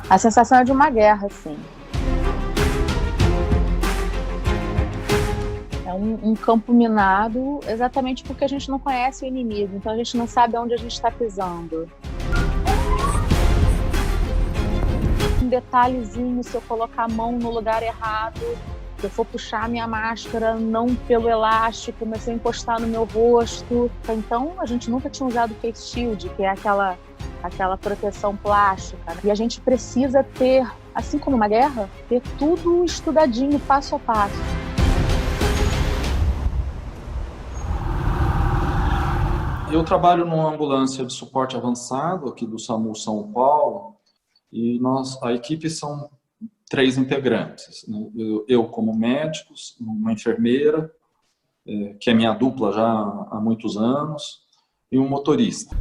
A sensação é de uma guerra, assim. É um campo minado exatamente porque a gente não conhece o inimigo, então a gente não sabe onde a gente está pisando. Um detalhezinho, se eu colocar a mão no lugar errado, se eu for puxar a minha máscara não pelo elástico, mas se eu encostar no meu rosto. Então, a gente nunca tinha usado face shield, que é aquela proteção plástica. E a gente precisa ter, assim como uma guerra, ter tudo estudadinho, passo a passo. Eu trabalho numa ambulância de suporte avançado aqui do SAMU São Paulo e a equipe são 3 integrantes. Né? Eu como médico, uma enfermeira, que é minha dupla já há muitos anos, e um motorista.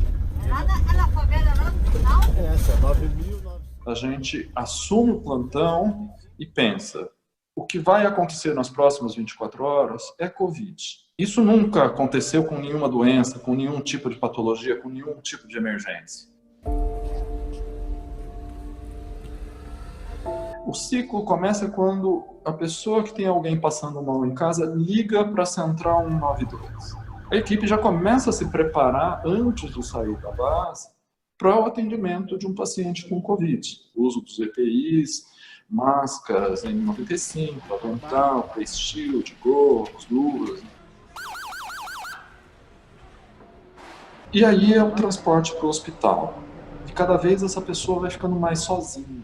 A gente assume o plantão e pensa, o que vai acontecer nas próximas 24 horas é Covid. Isso nunca aconteceu com nenhuma doença, com nenhum tipo de patologia, com nenhum tipo de emergência. O ciclo começa quando a pessoa que tem alguém passando mal em casa liga para a central 192. A equipe já começa a se preparar antes de sair da base para o atendimento de um paciente com Covid. O uso dos EPIs, máscaras N95, avental, face shield, gorros, luvas. E aí é o transporte para o hospital. E cada vez essa pessoa vai ficando mais sozinha.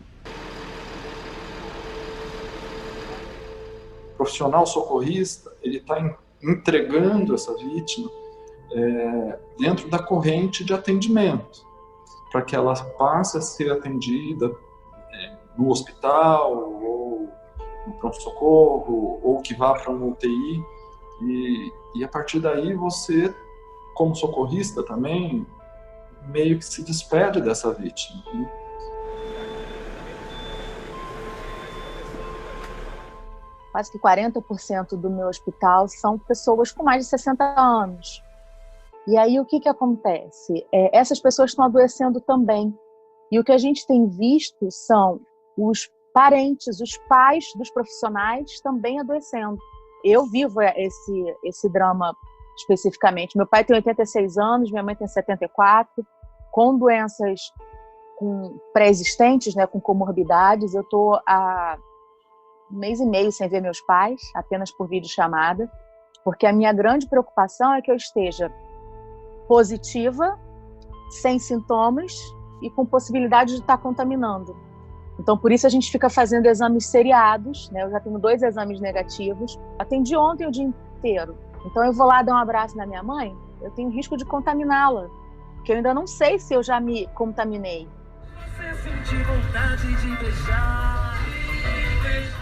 O profissional socorrista, ele está entregando essa vítima dentro da corrente de atendimento, para que ela passe a ser atendida no hospital, ou no pronto-socorro, ou que vá para uma UTI. E a partir daí você, como socorrista também, meio que se despede dessa vítima. Quase que 40% do meu hospital são pessoas com mais de 60 anos. E aí o que acontece? Essas pessoas estão adoecendo também. E o que a gente tem visto são os parentes, os pais dos profissionais também adoecendo. Eu vivo esse drama especificamente. Meu pai tem 86 anos, minha mãe tem 74, com doenças pré-existentes, né, com comorbidades. Eu estou há 1 mês e meio sem ver meus pais, apenas por videochamada, porque a minha grande preocupação é que eu esteja positiva, sem sintomas e com possibilidade de estar contaminando. Então, por isso a gente fica fazendo exames seriados, né? Eu já tenho 2 exames negativos. Atendi ontem o dia inteiro. Então, eu vou lá dar um abraço na minha mãe, eu tenho risco de contaminá-la, porque eu ainda não sei se eu já me contaminei. Você sente vontade de beijar.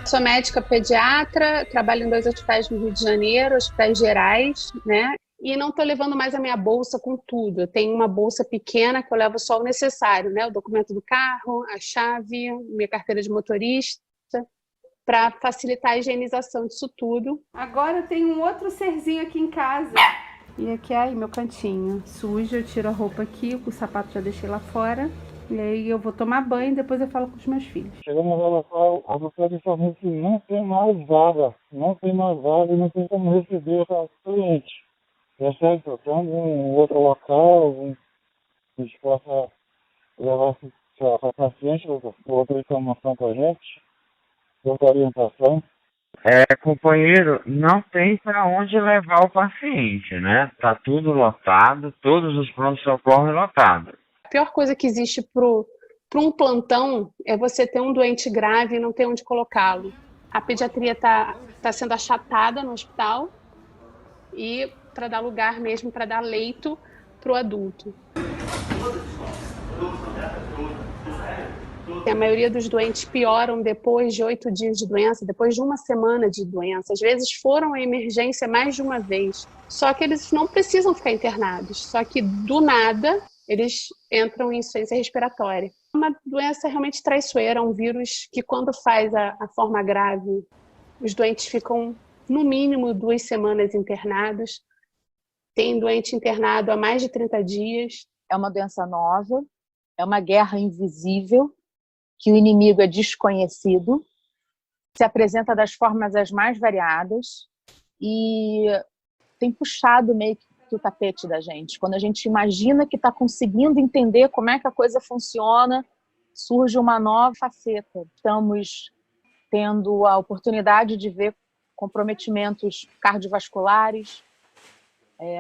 Sou médica pediatra, trabalho em 2 hospitais no Rio de Janeiro, hospitais gerais, né? E não estou levando mais a minha bolsa com tudo. Eu tenho uma bolsa pequena que eu levo só o necessário, né? O documento do carro, a chave, minha carteira de motorista, para facilitar a higienização disso tudo. Agora eu tenho um outro serzinho aqui em casa. E aqui é meu cantinho sujo, eu tiro a roupa aqui, o sapato já deixei lá fora. E aí eu vou tomar banho e depois eu falo com os meus filhos. Chegamos no local, a doutora falou que não tem mais vaga e não tem como receber essa cliente. Percebe? Procurando um outro local, que a gente possa levar essa paciente, outra informação para a gente, outra orientação. Companheiro, não tem para onde levar o paciente, né? Tá tudo lotado, todos os prontos-socorros lotados. A pior coisa que existe para um plantão é você ter um doente grave e não ter onde colocá-lo. A pediatria tá sendo achatada no hospital e para dar lugar mesmo, para dar leito para o adulto. A maioria dos doentes pioram depois de 8 dias de doença, depois de 1 semana de doença. Às vezes foram à emergência mais de uma vez. Só que eles não precisam ficar internados. Só que, do nada, eles entram em insuficiência respiratória. É uma doença realmente traiçoeira, um vírus que, quando faz a forma grave, os doentes ficam, no mínimo, 2 semanas internados. Tem doente internado há mais de 30 dias. É uma doença nova, é uma guerra invisível, que o inimigo é desconhecido, se apresenta das formas as mais variadas e tem puxado meio que o tapete da gente. Quando a gente imagina que está conseguindo entender como é que a coisa funciona, surge uma nova faceta. Estamos tendo a oportunidade de ver comprometimentos cardiovasculares,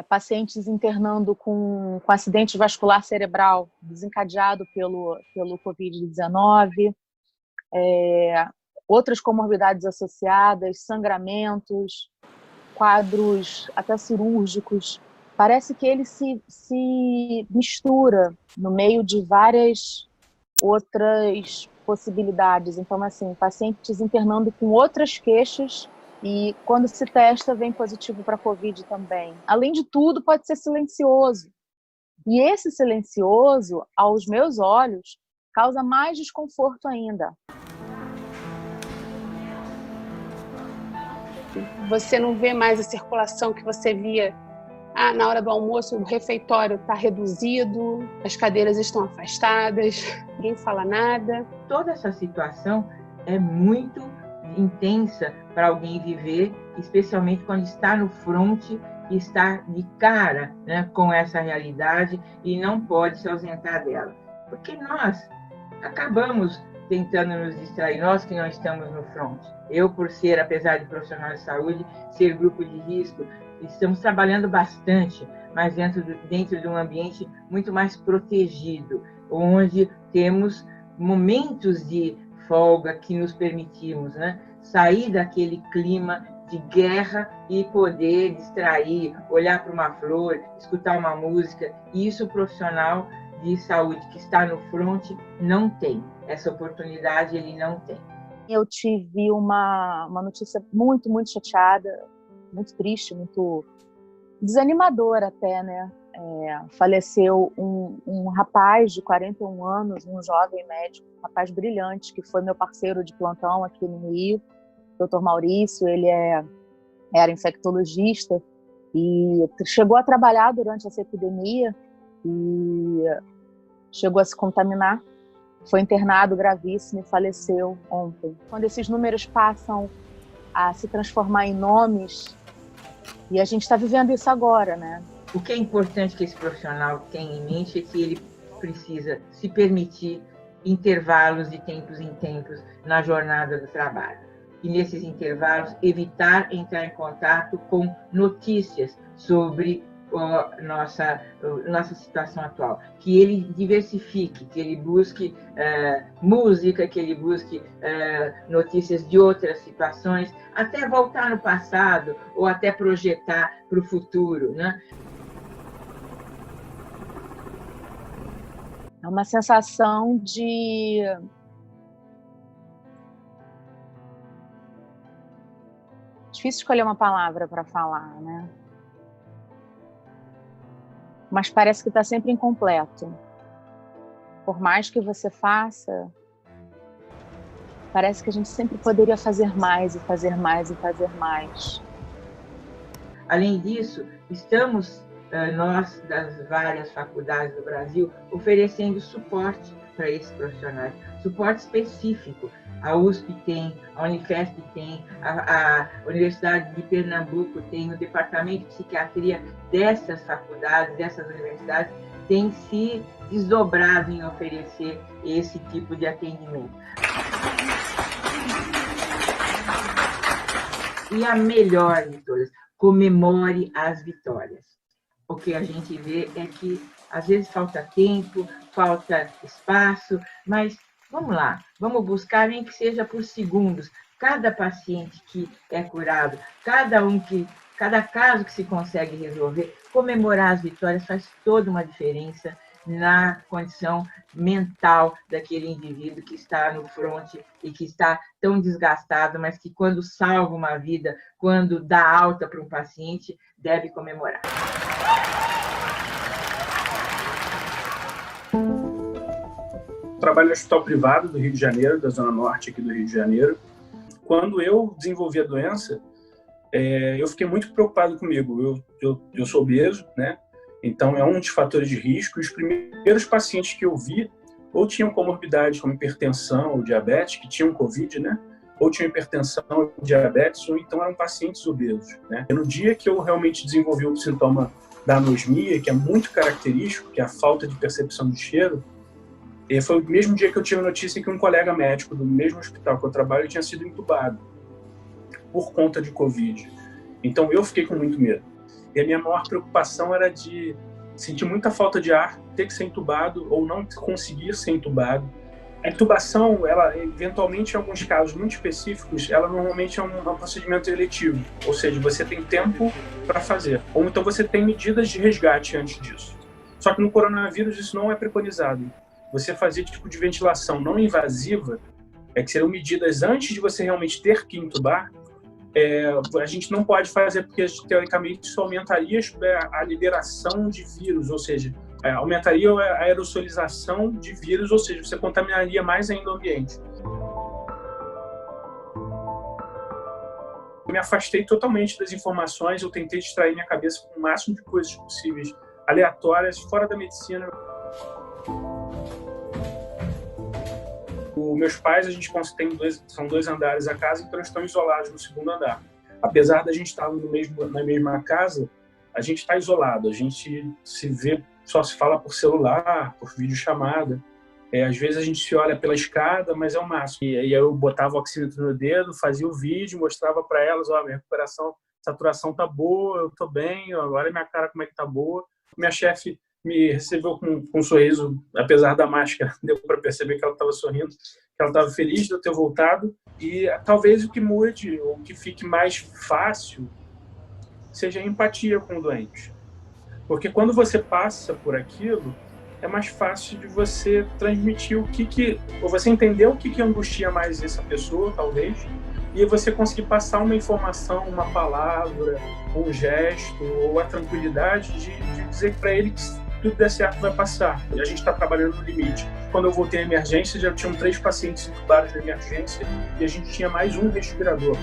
pacientes internando com acidente vascular cerebral desencadeado pelo Covid-19, outras comorbidades associadas, sangramentos, quadros até cirúrgicos. Parece que ele se mistura no meio de várias outras possibilidades. Então, assim, pacientes internando com outras queixas e quando se testa vem positivo para a Covid também. Além de tudo, pode ser silencioso. E esse silencioso, aos meus olhos, causa mais desconforto ainda. Você não vê mais a circulação que você via na hora do almoço, o refeitório está reduzido, as cadeiras estão afastadas, ninguém fala nada. Toda essa situação é muito intensa para alguém viver, especialmente quando está no fronte e está de cara, né, com essa realidade e não pode se ausentar dela. Porque nós acabamos tentando nos distrair, nós que não estamos no fronte. Eu, por ser, apesar de profissional de saúde, ser grupo de risco, estamos trabalhando bastante, mas dentro de um ambiente muito mais protegido, onde temos momentos de folga que nos permitimos, né, sair daquele clima de guerra e poder distrair, olhar para uma flor, escutar uma música. E isso o profissional de saúde que está no fronte não tem. Essa oportunidade ele não tem. Eu tive uma notícia muito, muito chateada, muito triste, muito desanimadora até, né? Faleceu um rapaz de 41 anos, um jovem médico, um rapaz brilhante, que foi meu parceiro de plantão aqui no Rio, Dr. Maurício. Ele era infectologista e chegou a trabalhar durante essa epidemia e chegou a se contaminar. Foi internado gravíssimo e faleceu ontem. Quando esses números passam a se transformar em nomes, e a gente está vivendo isso agora, né? O que é importante que esse profissional tenha em mente é que ele precisa se permitir intervalos de tempos em tempos na jornada do trabalho. E nesses intervalos, evitar entrar em contato com notícias sobre nossa situação atual, que ele diversifique, que ele busque música, que ele busque notícias de outras situações, até voltar no passado ou até projetar para o futuro, né? É uma sensação de difícil escolher uma palavra para falar, né? Mas parece que está sempre incompleto. Por mais que você faça, parece que a gente sempre poderia fazer mais e fazer mais e fazer mais. Além disso, estamos, nós, das várias faculdades do Brasil, oferecendo suporte para esses profissionais, suporte específico. A USP tem, a Unifesp tem, a Universidade de Pernambuco tem, o Departamento de Psiquiatria dessas faculdades, dessas universidades, tem se desdobrado em oferecer esse tipo de atendimento. E a melhor de todas, comemore as vitórias. O que a gente vê é que, às vezes, falta tempo, falta espaço, mas vamos lá, vamos buscar, nem que seja por segundos, cada paciente que é curado, cada caso que se consegue resolver, comemorar as vitórias faz toda uma diferença na condição mental daquele indivíduo que está no fronte e que está tão desgastado, mas que quando salva uma vida, quando dá alta para um paciente, deve comemorar. Trabalho no hospital privado do Rio de Janeiro, da Zona Norte aqui do Rio de Janeiro. Quando eu desenvolvi a doença, eu fiquei muito preocupado comigo. Eu sou obeso, né? Então é um dos fatores de risco. Os primeiros pacientes que eu vi ou tinham comorbidades como hipertensão ou diabetes, que tinham Covid, né? Ou tinham hipertensão ou diabetes, ou então eram pacientes obesos, né? E no dia que eu realmente desenvolvi o sintoma da anosmia, que é muito característico, que é a falta de percepção de cheiro, foi o mesmo dia que eu tive a notícia que um colega médico do mesmo hospital que eu trabalho tinha sido entubado por conta de Covid. Então eu fiquei com muito medo. E a minha maior preocupação era de sentir muita falta de ar, ter que ser entubado ou não conseguir ser entubado. A intubação, ela eventualmente, em alguns casos muito específicos, ela normalmente é um procedimento eletivo, ou seja, você tem tempo para fazer, ou então você tem medidas de resgate antes disso. Só que no coronavírus isso não é preconizado. Você fazer tipo de ventilação não invasiva, que seriam medidas antes de você realmente ter que intubar, a gente não pode fazer porque, teoricamente, isso aumentaria a liberação de vírus, ou seja, aumentaria a aerosolização de vírus, ou seja, você contaminaria mais ainda o ambiente. Eu me afastei totalmente das informações, eu tentei distrair minha cabeça com o máximo de coisas possíveis, aleatórias, fora da medicina. Os meus pais, são 2 andares a casa, então eles estão isolados no 2º andar. Apesar da gente estar na mesma casa, a gente está isolado, a gente se vê, só se fala por celular, por videochamada. Às vezes a gente se olha pela escada, mas é o máximo. E aí eu botava o oxímetro no dedo, fazia o vídeo, mostrava para elas, minha recuperação, saturação tá boa, eu tô bem, olha minha cara como é que tá boa. Minha chefe me recebeu com um sorriso, apesar da máscara, deu para perceber que ela estava sorrindo, que ela estava feliz de eu ter voltado. E talvez o que mude, ou que fique mais fácil, seja a empatia com o doente. Porque quando você passa por aquilo, é mais fácil de você transmitir ou você entender o que angustia mais essa pessoa, talvez, e você conseguir passar uma informação, uma palavra, um gesto, ou a tranquilidade de dizer para ele que tudo der certo vai passar. E a gente está trabalhando no limite. Quando eu voltei à emergência, já tinham 3 pacientes entubados na emergência e a gente tinha mais um respirador.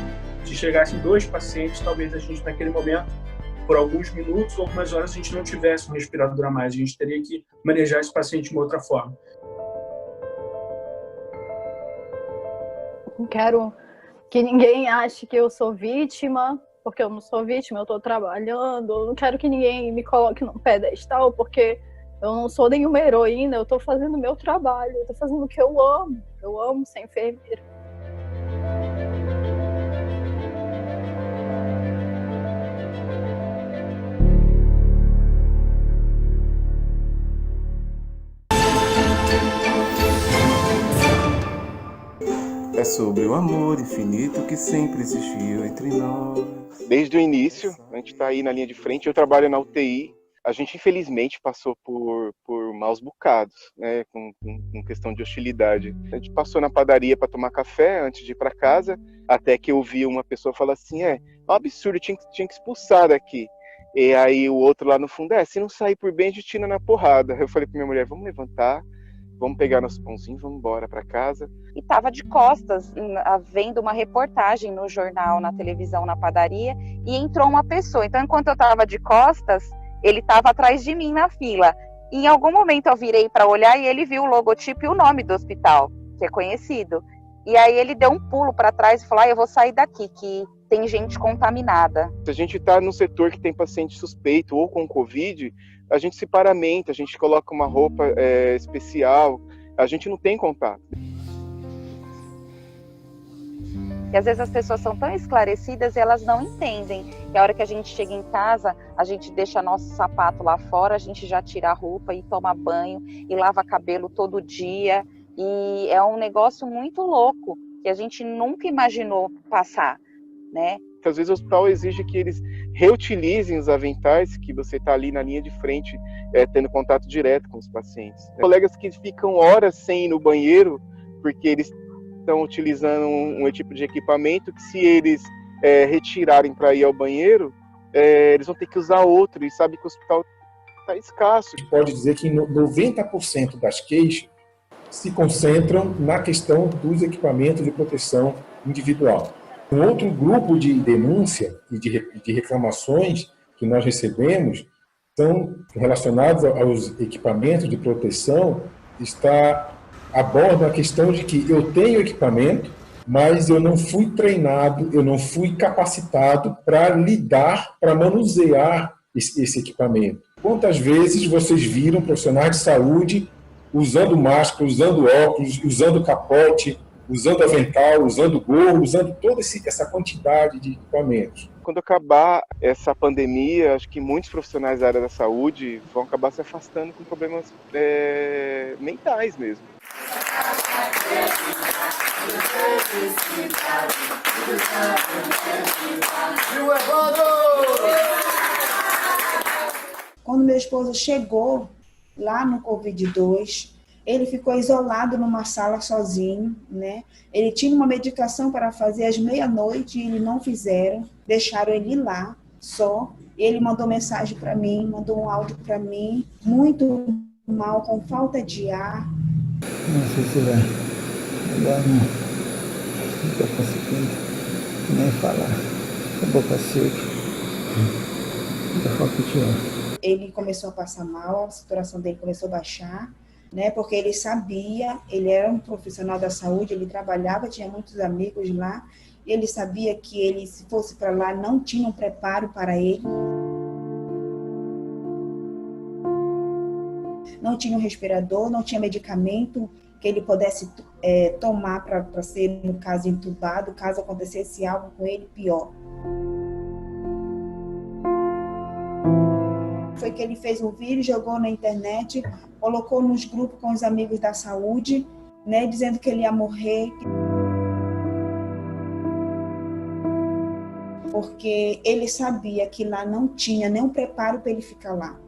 Se chegassem 2 pacientes, talvez a gente, naquele momento, por alguns minutos ou algumas horas, a gente não tivesse um respirador a mais. A gente teria que manejar esse paciente de uma outra forma. Não quero que ninguém ache que eu sou vítima, porque eu não sou vítima, eu estou trabalhando. Eu não quero que ninguém me coloque num pedestal, porque eu não sou nenhuma heroína, eu estou fazendo o meu trabalho, eu estou fazendo o que eu amo. Eu amo ser enfermeira. É sobre o amor infinito que sempre existiu entre nós. Desde o início, a gente está aí na linha de frente. Eu trabalho na UTI. A gente, infelizmente, passou por maus bocados, né, com questão de hostilidade. A gente passou na padaria para tomar café antes de ir para casa, até que eu vi uma pessoa falar assim, é um absurdo, tinha que expulsar daqui. E aí o outro lá no fundo, se não sair por bem, a gente tira na porrada. Eu falei para minha mulher, vamos levantar, vamos pegar nosso pãozinho, vamos embora para casa. E estava de costas, vendo uma reportagem no jornal, na televisão, na padaria, e entrou uma pessoa. Então, enquanto eu estava de costas, ele estava atrás de mim na fila. E em algum momento eu virei para olhar e ele viu o logotipo e o nome do hospital, que é conhecido. E aí ele deu um pulo para trás e falou, eu vou sair daqui, que tem gente contaminada. Se a gente está no setor que tem paciente suspeito ou com Covid, a gente se paramenta, a gente coloca uma roupa especial, a gente não tem contato. E às vezes as pessoas são tão esclarecidas e elas não entendem. E a hora que a gente chega em casa, a gente deixa nosso sapato lá fora, a gente já tira a roupa e toma banho e lava cabelo todo dia. E é um negócio muito louco que a gente nunca imaginou passar, né? Às vezes o hospital exige que eles reutilizem os aventais, que você está ali na linha de frente, tendo contato direto com os pacientes. Colegas que ficam horas sem ir no banheiro, porque eles estão utilizando um tipo de equipamento que, se eles retirarem para ir ao banheiro, eles vão ter que usar outro, e sabe que o hospital está escasso. A gente pode dizer que 90% das queixas se concentram na questão dos equipamentos de proteção individual. Um outro grupo de denúncia e de reclamações que nós recebemos são relacionados aos equipamentos de proteção, está abordam a questão de que eu tenho equipamento, mas eu não fui treinado, eu não fui capacitado para lidar, para manusear esse equipamento. Quantas vezes vocês viram profissionais de saúde usando máscara, usando óculos, usando capote, usando avental, usando gorro, usando toda essa quantidade de equipamentos? Quando acabar essa pandemia, acho que muitos profissionais da área da saúde vão acabar se afastando com problemas mentais mesmo. Quando meu esposo chegou lá no Covid-2, ele ficou isolado numa sala sozinho, né? Ele tinha uma medicação para fazer às meia-noite e eles não fizeram, deixaram ele lá só. Ele mandou mensagem para mim, mandou um áudio para mim, muito mal, com falta de ar. Não sei se vai. Agora não estou conseguindo nem falar. A boca seca. Muita falta de ar. Ele começou a passar mal, a saturação dele começou a baixar, né? Porque ele sabia, ele era um profissional da saúde, ele trabalhava, tinha muitos amigos lá, ele sabia que ele, se fosse para lá, não tinha um preparo para ele. Não tinha um respirador, não tinha medicamento que ele pudesse tomar para ser, no caso, entubado, caso acontecesse algo com ele pior. Foi que ele fez um vídeo, jogou na internet, colocou nos grupos com os amigos da saúde, né, dizendo que ele ia morrer. Porque ele sabia que lá não tinha nenhum preparo para ele ficar lá.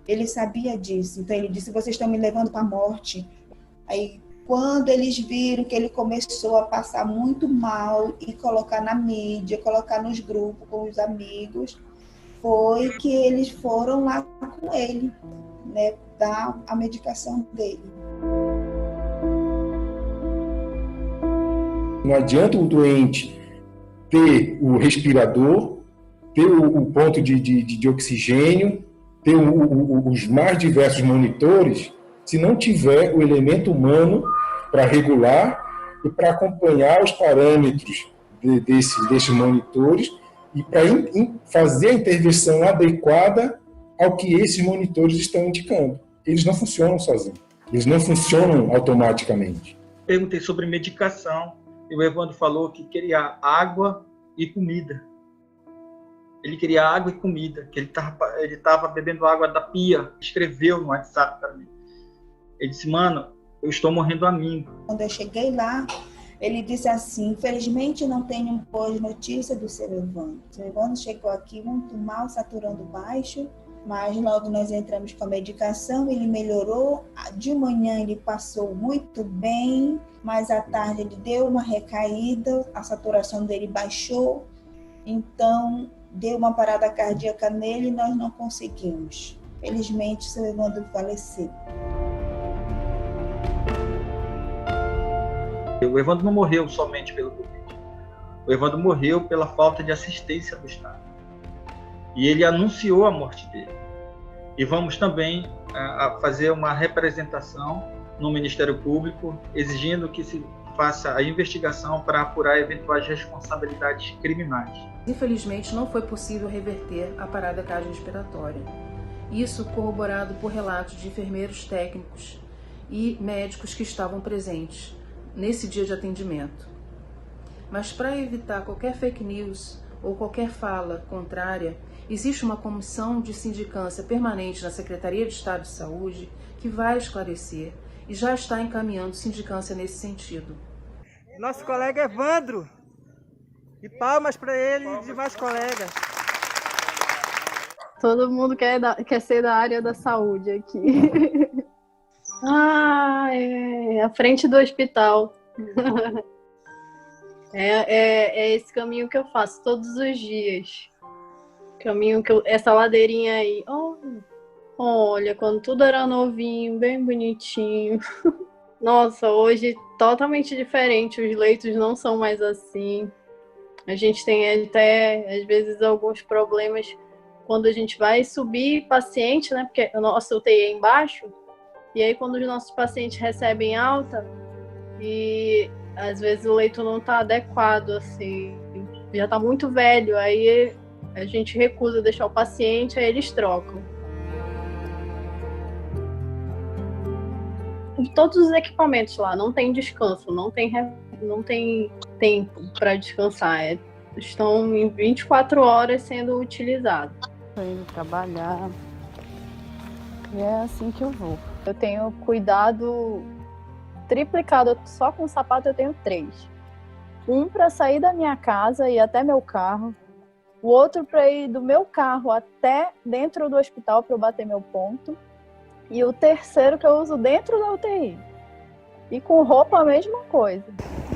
Ele sabia disso. Então ele disse, vocês estão me levando para a morte. Aí, quando eles viram que ele começou a passar muito mal e colocar na mídia, colocar nos grupos com os amigos, foi que eles foram lá com ele, né, dar a medicação dele. Não adianta o doente ter o respirador, ter o ponto de oxigênio, ter os mais diversos monitores, se não tiver o elemento humano para regular e para acompanhar os parâmetros desses monitores e para fazer a intervenção adequada ao que esses monitores estão indicando. Eles não funcionam sozinhos, eles não funcionam automaticamente. Perguntei sobre medicação e o Evandro falou que queria água e comida. Ele queria água e comida, que ele estava bebendo água da pia. Escreveu no WhatsApp para mim. Ele disse, mano, eu estou morrendo amigo. Quando eu cheguei lá, ele disse assim, infelizmente não tenho boas notícias do seu Evandro. O seu Evandro chegou aqui muito mal, saturando baixo, mas logo nós entramos com a medicação, ele melhorou. De manhã ele passou muito bem, mas à tarde ele deu uma recaída, a saturação dele baixou, então deu uma parada cardíaca nele e nós não conseguimos. Felizmente, o seu Evandro faleceu. O Evandro não morreu somente pelo Covid. O Evandro morreu pela falta de assistência do Estado. E ele anunciou a morte dele. E vamos também fazer uma representação no Ministério Público, exigindo que se faça a investigação para apurar eventuais responsabilidades criminais. Infelizmente, não foi possível reverter a parada cardiorrespiratória. Isso corroborado por relatos de enfermeiros técnicos e médicos que estavam presentes nesse dia de atendimento. Mas para evitar qualquer fake news ou qualquer fala contrária, existe uma comissão de sindicância permanente na Secretaria de Estado de Saúde que vai esclarecer e já está encaminhando sindicância nesse sentido. Nosso colega Evandro, e palmas para ele e demais colegas. Todo mundo quer ser da área da saúde aqui. À frente do hospital. É esse caminho que eu faço todos os dias. Caminho essa ladeirinha aí. Olha, quando tudo era novinho, bem bonitinho. Nossa, hoje totalmente diferente. Os leitos não são mais assim. A gente tem até, às vezes, alguns problemas quando a gente vai subir paciente, né? Porque o nosso UTI é embaixo. E aí, quando os nossos pacientes recebem alta, e às vezes o leito não está adequado, assim, já está muito velho, aí a gente recusa deixar o paciente, aí eles trocam. Todos os equipamentos lá, não tem descanso, não tem tempo para descansar, estão em 24 horas sendo utilizados. Estou indo trabalhar, e é assim que eu vou. Eu tenho cuidado triplicado, só com sapato eu tenho 3. Um para sair da minha casa e até meu carro, o outro para ir do meu carro até dentro do hospital para eu bater meu ponto, e o terceiro que eu uso dentro da UTI. E com roupa a mesma coisa.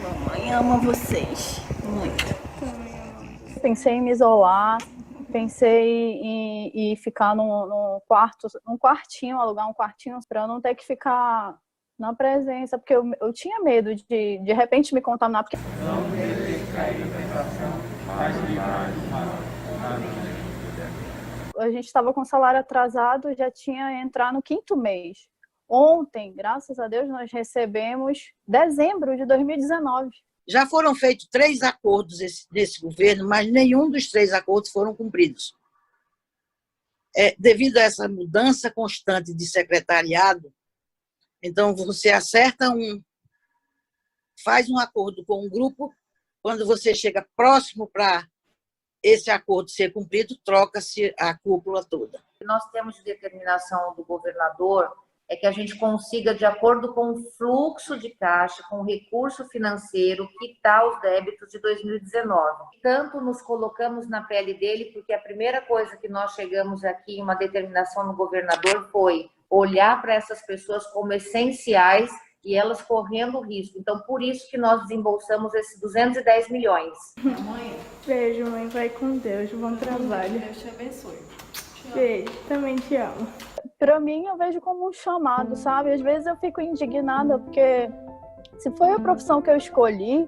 Mamãe ama vocês muito. Pensei em me isolar, pensei em ficar num quartinho, alugar um quartinho para não ter que ficar na presença, porque eu tinha medo de repente me contaminar. Porque... A gente estava com salário atrasado, já tinha entrar no 5º mês. Ontem, graças a Deus, nós recebemos dezembro de 2019. Já foram feitos 3 acordos desse governo, mas nenhum dos 3 acordos foram cumpridos. Devido a essa mudança constante de secretariado, então você faz um acordo com um grupo, quando você chega próximo para esse acordo ser cumprido, troca-se a cúpula toda. O que nós temos de determinação do governador é que a gente consiga, de acordo com o fluxo de caixa, com o recurso financeiro, quitar os débitos de 2019. Tanto nos colocamos na pele dele, porque a primeira coisa que nós chegamos aqui, uma determinação no governador, foi olhar para essas pessoas como essenciais e elas correndo risco. Então, por isso que nós desembolsamos esses 210 milhões. Mãe, beijo, mãe. Vai com Deus. Bom trabalho. Deus te abençoe. Beijo. Também te amo. Para mim, eu vejo como um chamado, sabe? Às vezes eu fico indignada, porque se foi a profissão que eu escolhi,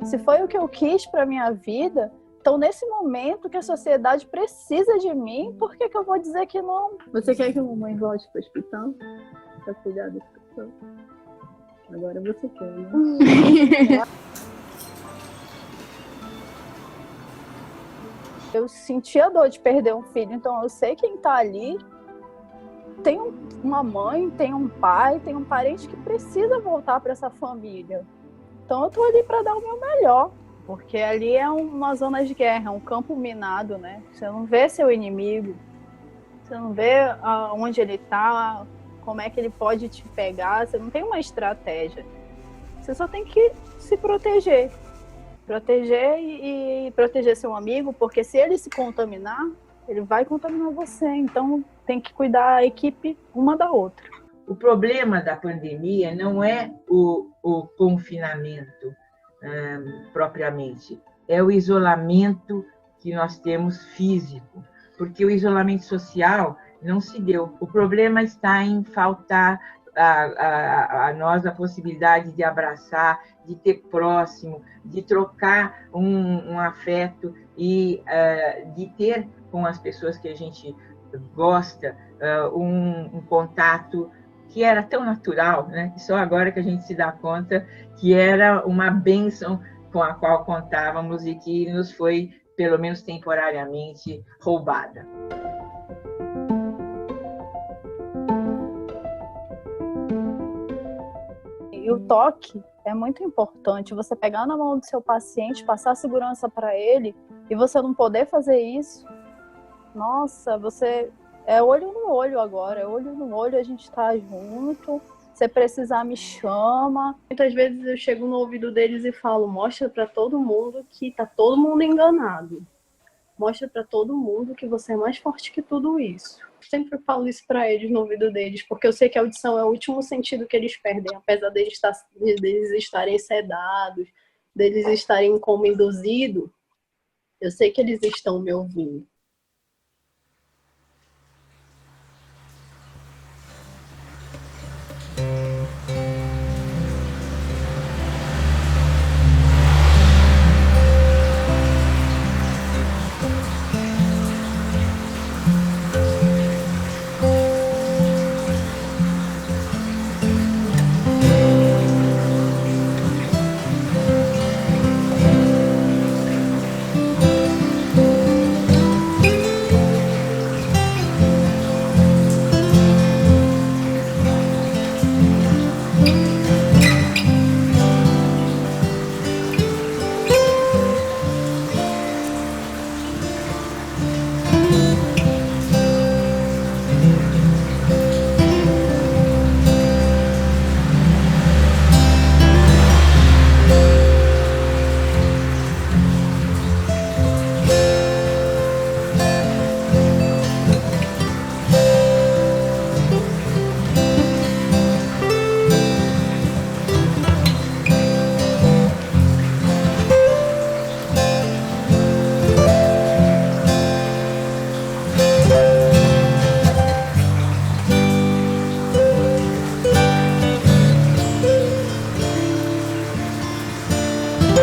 se foi o que eu quis para minha vida, então, nesse momento que a sociedade precisa de mim, por que eu vou dizer que não? Você quer que a mamãe volte para o hospital? Para cuidar das pessoas? Agora você quer, né? Eu senti a dor de perder um filho, então eu sei quem tá ali. Tem uma mãe, tem um pai, tem um parente que precisa voltar para essa família. Então eu tô ali para dar o meu melhor, porque ali é uma zona de guerra, é um campo minado, né? Você não vê seu inimigo, você não vê onde ele tá, como é que ele pode te pegar, você não tem uma estratégia. Você só tem que se proteger. Proteger e proteger seu amigo, porque se ele se contaminar, ele vai contaminar você. Então tem que cuidar a equipe uma da outra. O problema da pandemia não é o confinamento propriamente, é o isolamento que nós temos físico, porque o isolamento social não se deu. O problema está em faltar a nós a possibilidade de abraçar, de ter próximo, de trocar um afeto e de ter com as pessoas que a gente gosta um contato que era tão natural, né? Só agora que a gente se dá conta que era uma bênção com a qual contávamos e que nos foi, pelo menos temporariamente, roubada. E o toque é muito importante. Você pegar na mão do seu paciente, passar segurança para ele, e você não poder fazer isso, nossa, você é olho no olho agora, é olho no olho, a gente tá junto. Se precisar, me chama. Muitas vezes eu chego no ouvido deles e falo, mostra para todo mundo que tá todo mundo enganado. Mostra para todo mundo que você é mais forte que tudo isso. Sempre falo isso para eles no ouvido deles, porque eu sei que a audição é o último sentido que eles perdem, apesar deles estarem sedados, deles estarem como induzido, eu sei que eles estão me ouvindo.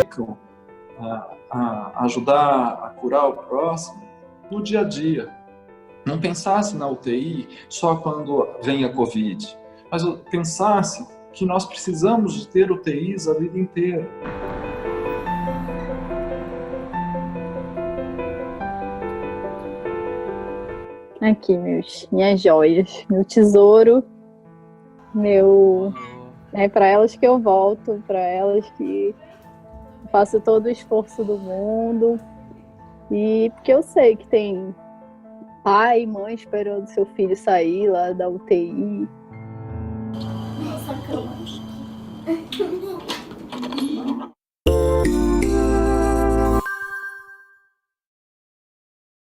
dedicam a ajudar a curar o próximo no dia a dia. Não pensasse na UTI só quando vem a Covid, mas pensasse que nós precisamos de ter UTIs a vida inteira. Aqui, minhas joias, meu tesouro, é para elas que eu volto, para elas que faço todo o esforço do mundo, e porque eu sei que tem pai e mãe esperando seu filho sair lá da UTI. Nossa, cama.